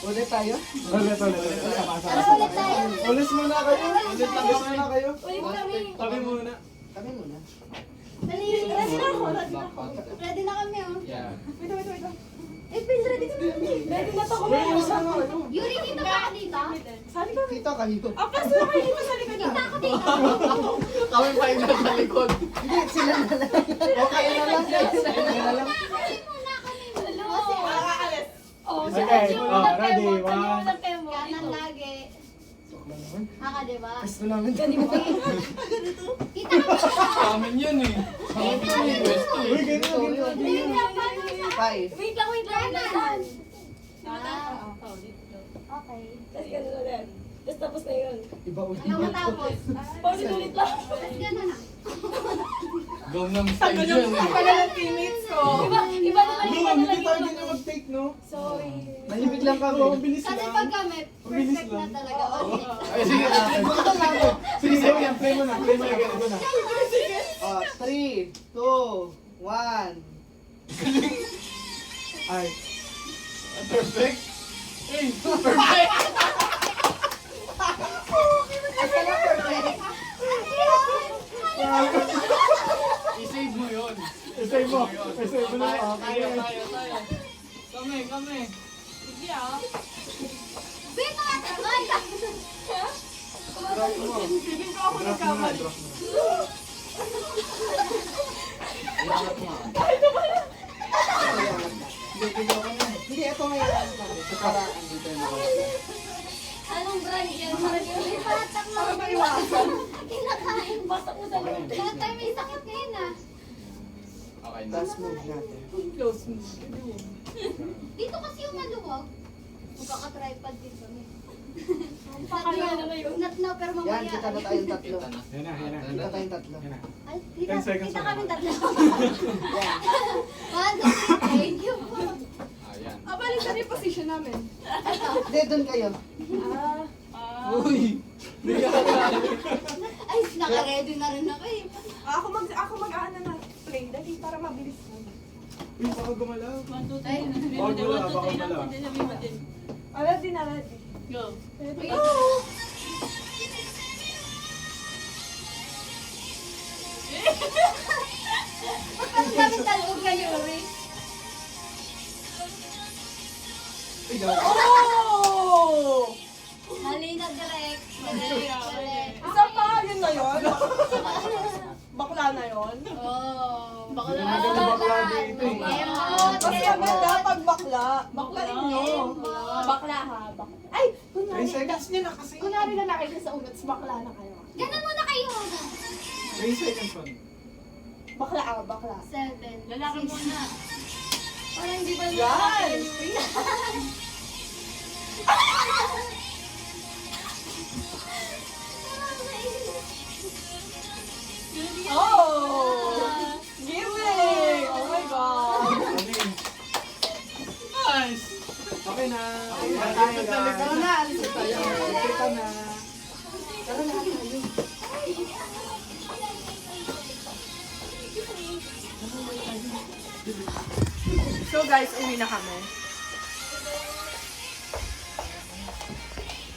Ulit tayo? Ulit. Ulit tayo. Ulit muna kayo. Ulit muna kayo. Ulit kami. Kami muna. Kami muna. Dali, ready na ako. Ready na kami, oh. Yeah. Wait. Eh, Pin, ready na kami. Ready na to kami. Yuri, dito ba ka dito? Sali kami. Kita kayo. Apas na kayo dito sa likod. Kita ako dito. Kami pa yung nasa likod. Hindi, sila na lang. Okay na lang. Sila na lang. Kami muna. Makakaalis. Okay, ready, one. Kanan lagi. Haka, diba? Gusto namin. Kita kami. Sa amin yun eh. Sa amin yun eh. Pwesto eh. Uy, ganyan. Wait lang, paano sa... 5. Wait lang. Kanan. Okay. Kasi ganun ulit. Tapos tapos na yun. Iba ulit. Ano matapos? Paulit-ulit lang. Tapos gano'n na. Gangnam style yun eh. Pala ng teammates ko. Iba naman No, hindi tayo ganyan mag-take, no? Sorry. Nahimik lang kami. Oo, bilis Kasi lang. pag kami, perfect na talaga. Ay, sige. Sige, play mo na. Ganito na. 3, 2, 1. Ay. Perfect. Eh, perfect. Asa na perfect? I-save mo yun. Isave mo. Isave mo na. Tayo. Kami. Sige ah. Wait, nakatagal. Drop mo. Feeling ko ako nagkamali. Iangat mo. Hindi, ito ngayon. Para andito yung mga. Anong brand yan? May patak na. Para maiwasan. Kinakain. Basak mo sa loob. Lahat tayo may sakit ngayon ah. Okay na. Last move natin. Close mo. Dito kasi yung maluwag. Magkaka-tripod din kami. Pakala na yun. Not now, pero mamaya. Yan, kita na tayong tatlo. Kita na. Yan na. Kita tayong tatlo. Yan na. Ay, 10 seconds kita na. kami tatlo. Yan. 1, 2, 3, thank you. Ayan. Balik na yung position namin. Hindi, doon kayo. Uy. Ay, naka-ready na rin ako eh. Ako mag-aano na play. Dali para mabilis na. Uy, baka gumalaw. Ay, Baka gumalaw. Already na ready. ay. Ang dami talog kayo, Rick. Oh! Mali na direct. Direct. Isa pa, yun na yun. Bakla na yun. Oh, bakla. Maganda bakla dito eh. Mas maganda pag bakla. Baklain nyo. Bakla ha. Ay! 3 seconds niya na kasi. Kunwari na nakita sa ugat, bakla na kayo. Ganun muna kayo. 3 seconds pa. Bakla ah, bakla. 7. Lalaki muna. Parang hindi ba Yan! Oh! Giving! Oh my God! Nice. Okay na. Okay na. Tayo, guys. Tara na, alis na tayo. Kita na. Tara na tayo. So guys, uwi na kami.